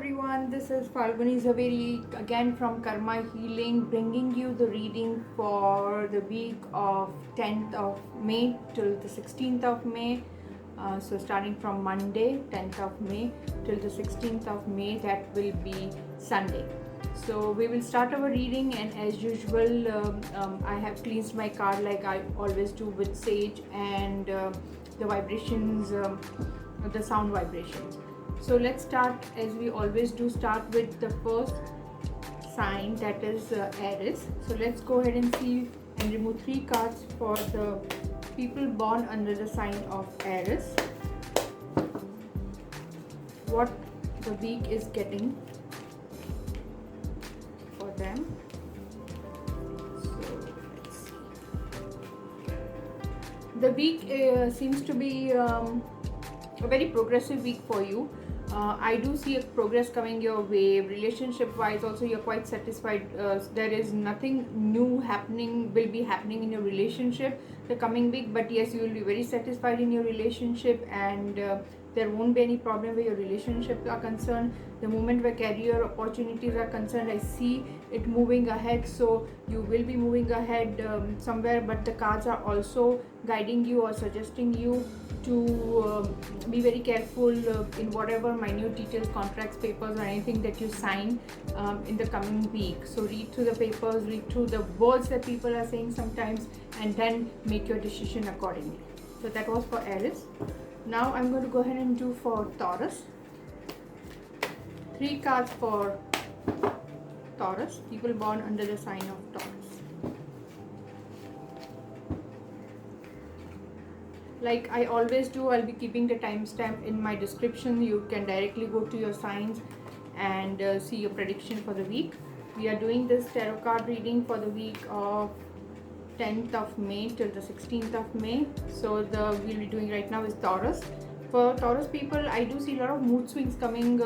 everyone, this is Falguni Zaveri again from Karma Healing, bringing you the reading for the week of 10th of May till the 16th of May. So starting from Monday 10th of May till the 16th of May, that will be Sunday. So we will start our reading, and as usual I have cleansed my card like I always do with sage and the vibrations, the sound vibrations. So let's start as we always do, start with the first sign, that is Aries. So let's go ahead and see and remove 3 cards for the people born under the sign of Aries. What the week is getting for them. So let's see. The week seems to be a very progressive week for you. I do see a progress coming your way. Relationship wise also you're quite satisfied. There is nothing new will be happening in your relationship the coming week, but yes, you will be very satisfied in your relationship, and there won't be any problem where your relationships are concerned. The moment where career opportunities are concerned, I see it moving ahead, so you will be moving ahead somewhere, but the cards are also guiding you or suggesting you to be very careful in whatever minute details, contracts, papers or anything that you sign in the coming week. So read through the papers, read through the words that people are saying sometimes, and then make your decision accordingly. So that was for Aries. Now I'm going to go ahead and do for Taurus. 3 cards for Taurus, people born under the sign of Taurus. Like I always do, I'll be keeping the timestamp in my description. You can directly go to your signs and see your prediction for the week. We are doing this tarot card reading for the week of 10th of May till the 16th of May. So we'll be doing right now is Taurus. For Taurus people, I do see a lot of mood swings coming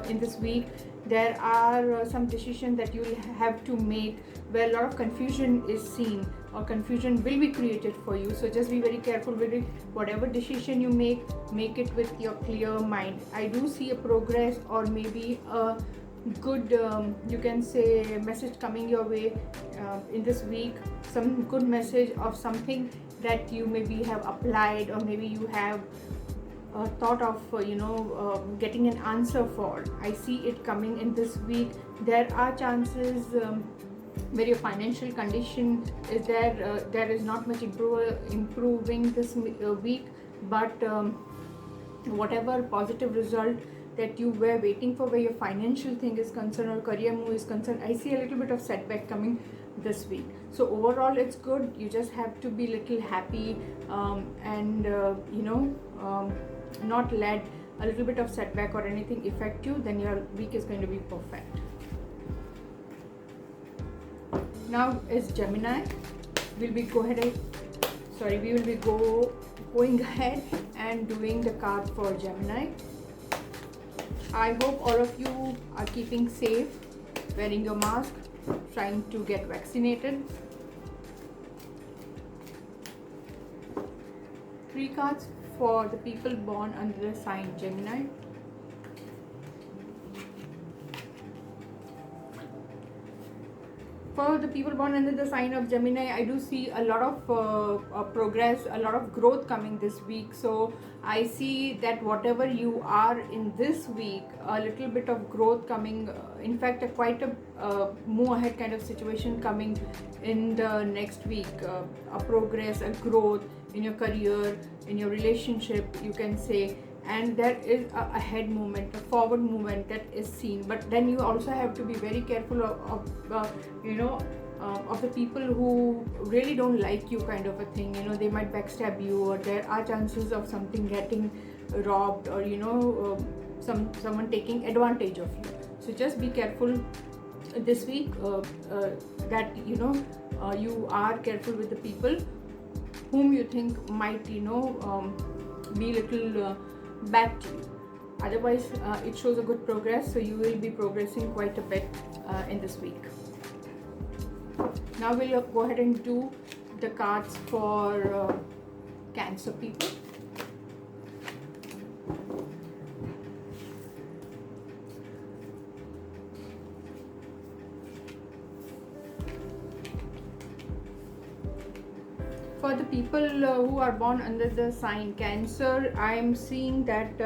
in this week. There are some decisions that you will have to make where a lot of confusion is seen or confusion will be created for you. So just be very careful with it. Whatever decision you make it with your clear mind. I do see a progress or maybe a good you can say message coming your way in this week. Some good message of something that you maybe have applied, or maybe you have thought of getting an answer for. I see it coming in this week. There are chances where your financial condition is there is not much improving this week, but whatever positive result that you were waiting for where your financial thing is concerned or career move is concerned, I see a little bit of setback coming this week. So overall it's good. You just have to be little happy and not let a little bit of setback or anything affect you. Then your week is going to be perfect. Now is Gemini. We will be going ahead and doing the card for Gemini. I hope all of you are keeping safe, wearing your mask, trying to get vaccinated. 3 cards for the people born under the sign Gemini. For the people born under the sign of Gemini, I do see a lot of progress, a lot of growth coming this week. So I see that whatever you are in this week, a little bit of growth coming. In fact, quite a move ahead kind of situation coming in the next week. A progress, a growth in your career, in your relationship, you can say. And there is a ahead movement, a forward movement that is seen. But then you also have to be very careful of the people who really don't like you, kind of a thing. They might backstab you, or there are chances of something getting robbed, or someone taking advantage of you. So just be careful this week that you are careful with the people whom you think might be little bad to you. Otherwise it shows a good progress, so you will be progressing quite a bit in this week. Now we'll go ahead and do the cards for Cancer people. for the people who are born under the sign Cancer, I am seeing that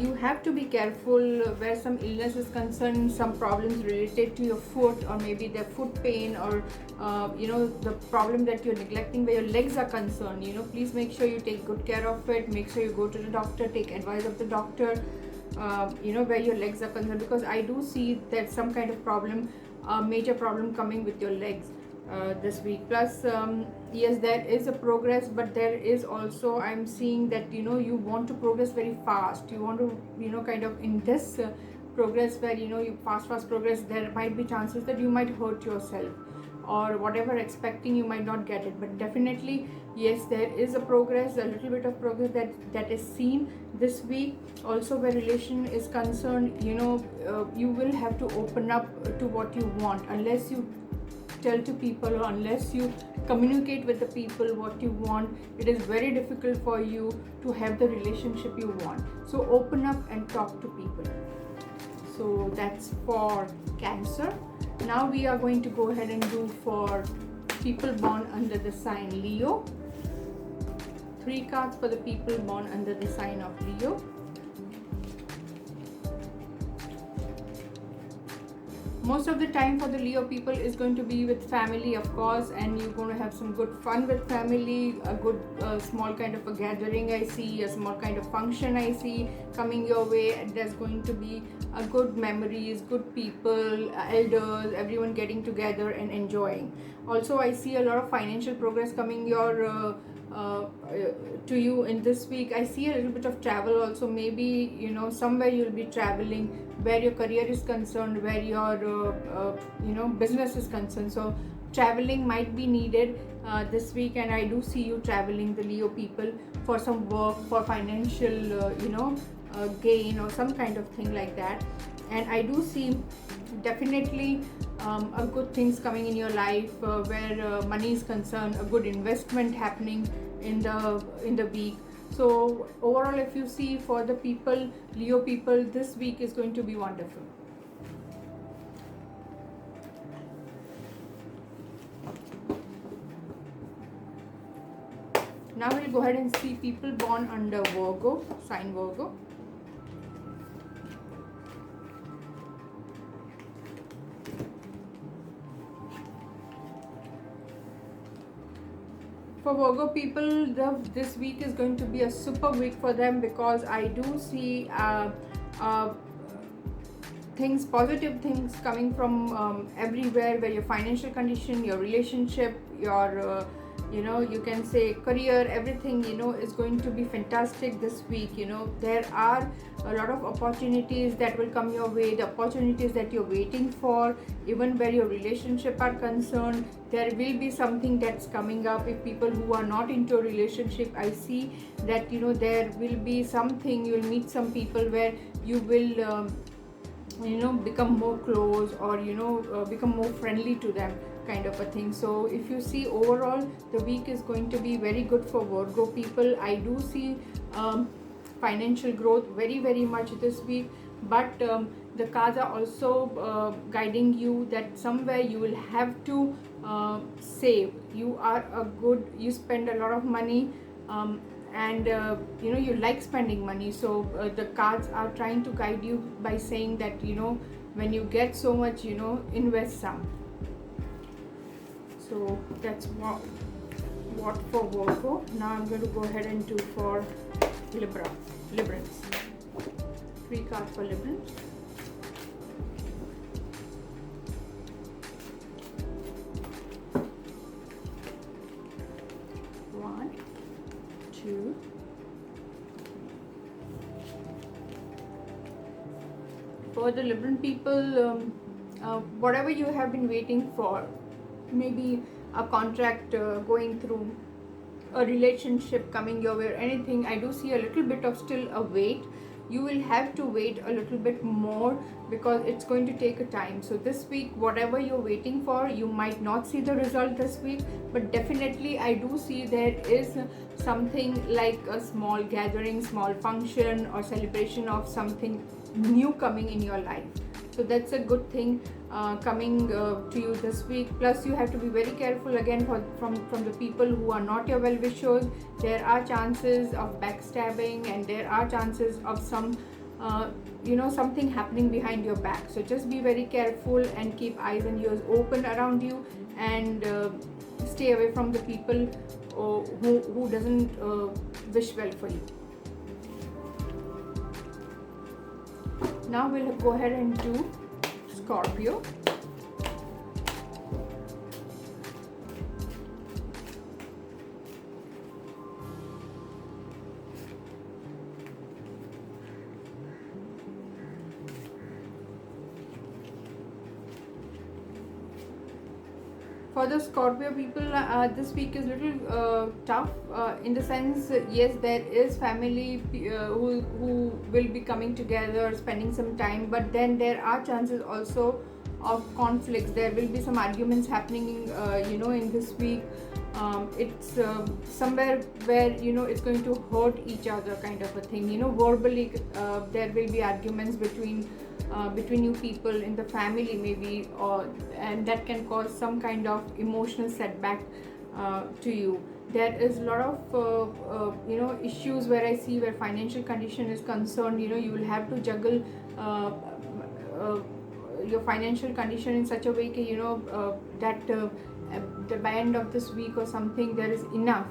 you have to be careful where some illness is concerned, some problems related to your foot, or maybe the foot pain, or the problem that you're neglecting where your legs are concerned. Please make sure you take good care of it. Make sure you go to the doctor, take advice of the doctor, where your legs are concerned, because I do see that some kind of problem, major problem coming with your legs this week. Plus yes, there is a progress, but there is also, I'm seeing that you want to progress very fast. You want to kind of in this progress where you fast progress, there might be chances that you might hurt yourself, or whatever expecting you might not get it. But definitely yes, there is a progress, a little bit of progress that is seen this week. Also where relation is concerned, you will have to open up to what you want. Unless you tell to people, or unless you communicate with the people what you want, it is very difficult for you to have the relationship you want. So open up and talk to people. So that's for Cancer. Now we are going to go ahead and do for people born under the sign Leo. 3 cards for the people born under the sign of Leo. Most of the time for the Leo people is going to be with family, of course, and you're going to have some good fun with family, a good small kind of a gathering I see, a small kind of function I see coming your way, and there's going to be a good memories, good people, elders, everyone getting together and enjoying. Also I see a lot of financial progress coming your to you in this week. I see a little bit of travel also. Maybe somewhere you'll be traveling, where your career is concerned, where your business is concerned. So traveling might be needed this week, and I do see you traveling, the Leo people, for some work, for financial gain or some kind of thing like that. And I do see definitely a good things coming in your life where money is concerned, a good investment happening in the week. So overall, if you see for the people, Leo people, this week is going to be wonderful. Now we'll go ahead and see people born under Virgo, sign Virgo. For Virgo people, this week is going to be a super week for them, because I do see things, positive things coming from everywhere, where your financial condition, your relationship, your you can say career, everything is going to be fantastic this week. There are a lot of opportunities that will come your way, the opportunities that you're waiting for. Even where your relationship are concerned, there will be something that's coming up. If people who are not into a relationship, I see that there will be something, you will meet some people where you will become more close, or become more friendly to them, kind of a thing. So if you see overall, the week is going to be very good for Virgo people. I do see financial growth very, very much this week, but the cards are also guiding you that somewhere you will have to save. You spend a lot of money, and you like spending money. So the cards are trying to guide you by saying that when you get so much, invest some. So that's what for Virgo. Now I'm going to go ahead and do for Librans. 3 cards for Librans. One, two, for the Libran people, whatever you have been waiting for, maybe a contract going through, a relationship coming your way, or anything, I do see a little bit of still a wait. You will have to wait a little bit more, because it's going to take a time. So this week, whatever you're waiting for, you might not see the result this week, but definitely I do see there is something like a small gathering, small function, or celebration of something new coming in your life. So that's a good thing coming to you this week. Plus you have to be very careful again from the people who are not your well-wishers. There are chances of backstabbing, and there are chances of some something happening behind your back. So just be very careful and keep eyes and ears open around you, and stay away from the people who doesn't wish well for you. Now we'll go ahead and do Scorpio. For the Scorpio people, this week is a little tough in the sense, yes, there is family who will be coming together, spending some time, but then there are chances also of conflicts. There will be some arguments happening, in this week. It's somewhere where it's going to hurt each other, kind of a thing. Verbally, there will be arguments between you people in the family, maybe, and that can cause some kind of emotional setback to you. There is a lot of issues where I see where financial condition is concerned. You will have to juggle your financial condition in such a way that by end of this week or something, there is enough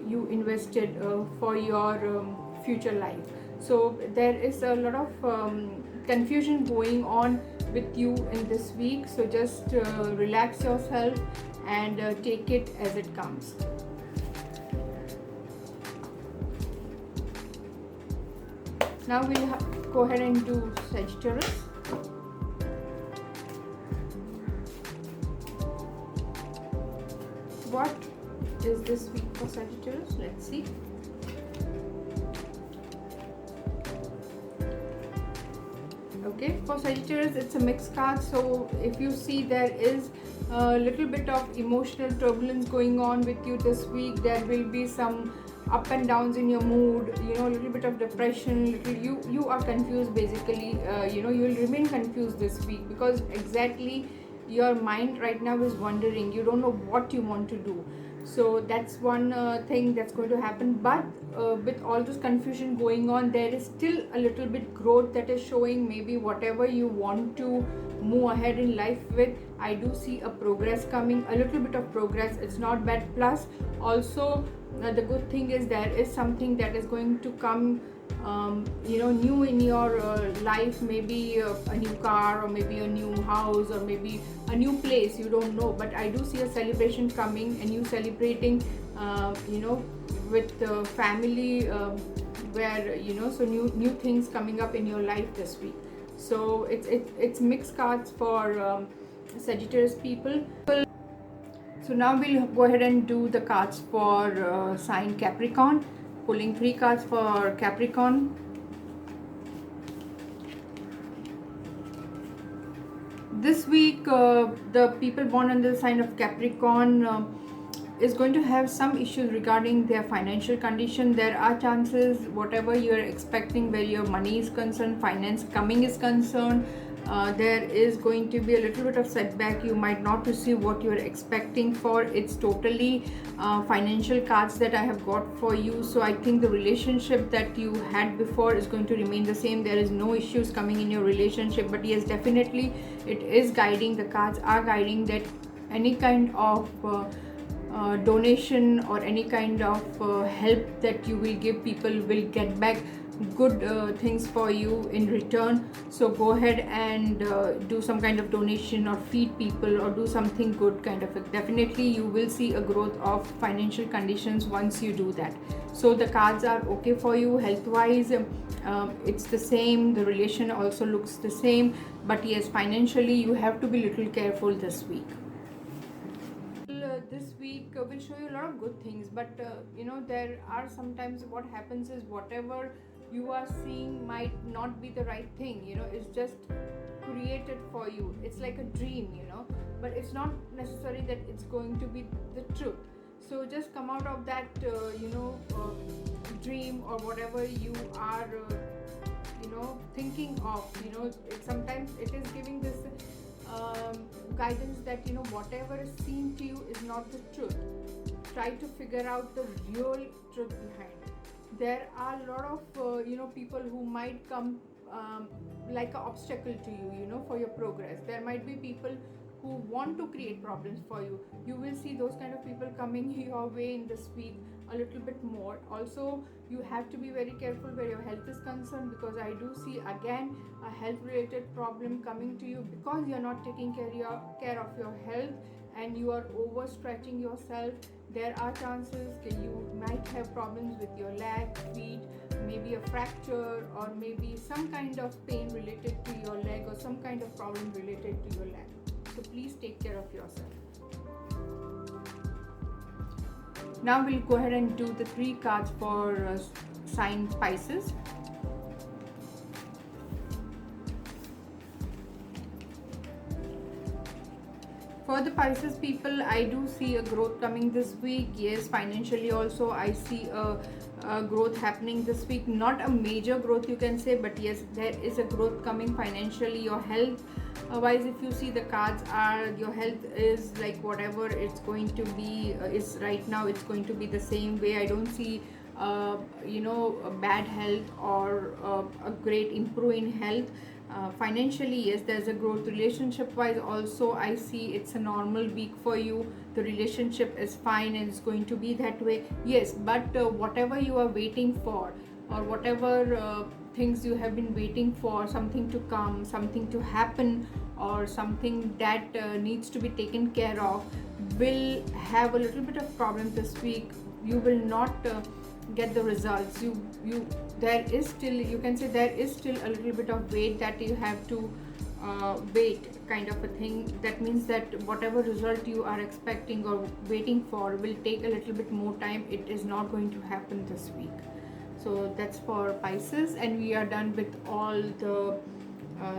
you invested for your future life. So there is a lot of confusion going on with you in this week. So just relax yourself and take it as it comes. Now we'll go ahead and do Sagittarius. What is this week for Sagittarius? Let's see. Okay, for Sagittarius, it's a mixed card. So if you see, there is a little bit of emotional turbulence going on with you this week. There will be some up and downs in your mood, a little bit of depression. You are confused basically. You will remain confused this week because exactly your mind right now is wondering. You don't know what you want to do. So that's one thing that's going to happen. But with all this confusion going on, there is still a little bit growth that is showing. Maybe whatever you want to move ahead in life with, I do see a progress coming, a little bit of progress. It's not bad. Plus also the good thing is there is something that is going to come new in your life. Maybe a new car, or maybe a new house, or maybe a new place. You don't know, but I do see a celebration coming, and you celebrating with family, where so new things coming up in your life this week. So it's mixed cards for Sagittarius people. So now we'll go ahead and do the cards for sign Capricorn. Pulling 3 cards for Capricorn. This week, the people born under the sign of Capricorn is going to have some issues regarding their financial condition. There are chances, whatever you're expecting, where your money is concerned, finance coming is concerned, there is going to be a little bit of setback. You might not receive what you're expecting for. It's totally financial cards that I have got for you. So I think the relationship that you had before is going to remain the same. There is no issues coming in your relationship, but yes, definitely it is guiding. The cards are guiding that any kind of donation or any kind of help that you will give people will get back good things for you in return. So go ahead and do some kind of donation, or feed people, or do something good kind of. Definitely you will see a growth of financial conditions once you do that. So the cards are okay for you. Health wise, it's the same. The relation also looks the same, but yes, financially you have to be little careful this week. This week will show you a lot of good things, but there are sometimes what happens is whatever you are seeing might not be the right thing. It's just created for you. It's like a dream, but it's not necessary that it's going to be the truth. So just come out of that dream, or whatever you are thinking of, sometimes it is giving this guidance that whatever is seen to you is not the truth. Try to figure out the real truth behind it. There are a lot of people who might come like an obstacle to you, for your progress. There might be people who want to create problems for you. You will see those kind of people coming your way in this week a little bit more. Also, you have to be very careful where your health is concerned, because I do see again a health related problem coming to you because you're not taking care of your health and you are overstretching yourself. There are chances that you might have problems with your leg, feet, maybe a fracture, or maybe some kind of pain related to your leg, or some kind of problem related to your leg. So please take care of yourself. Now we'll go ahead and do the 3 cards for sign Pisces. For the Pisces people, I do see a growth coming this week. Yes, financially also I see a growth happening this week. Not a major growth you can say, but yes, there is a growth coming financially. Your health wise, if you see the cards are, your health is like whatever it's going to be is right now, it's going to be the same way. I don't see a bad health or a great improving health. Financially, yes, there's a growth. Relationship wise also, I see it's a normal week for you. The relationship is fine and it's going to be that way. Yes, but whatever you are waiting for, or whatever things you have been waiting for, something to come, something to happen, or something that needs to be taken care of, will have a little bit of problem this week. You will not get the results. There is still, you can say, there is still a little bit of wait that you have to wait, kind of a thing. That means that whatever result you are expecting or waiting for will take a little bit more time. It is not going to happen this week. So that's for Pisces, and we are done with all the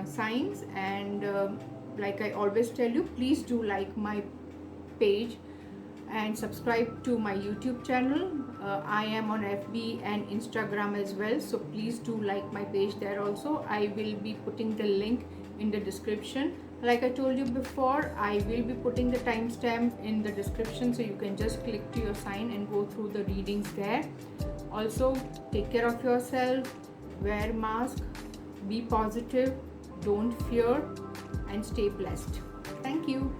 signs. And like I always tell you, please do like my page and subscribe to my YouTube channel. I am on FB and Instagram as well, so please do like my page there also. I will be putting the link in the description. Like I told you before, I will be putting the timestamp in the description, so you can just click to your sign and go through the readings there. Also, take care of yourself, wear mask, be positive, don't fear, and stay blessed. Thank you.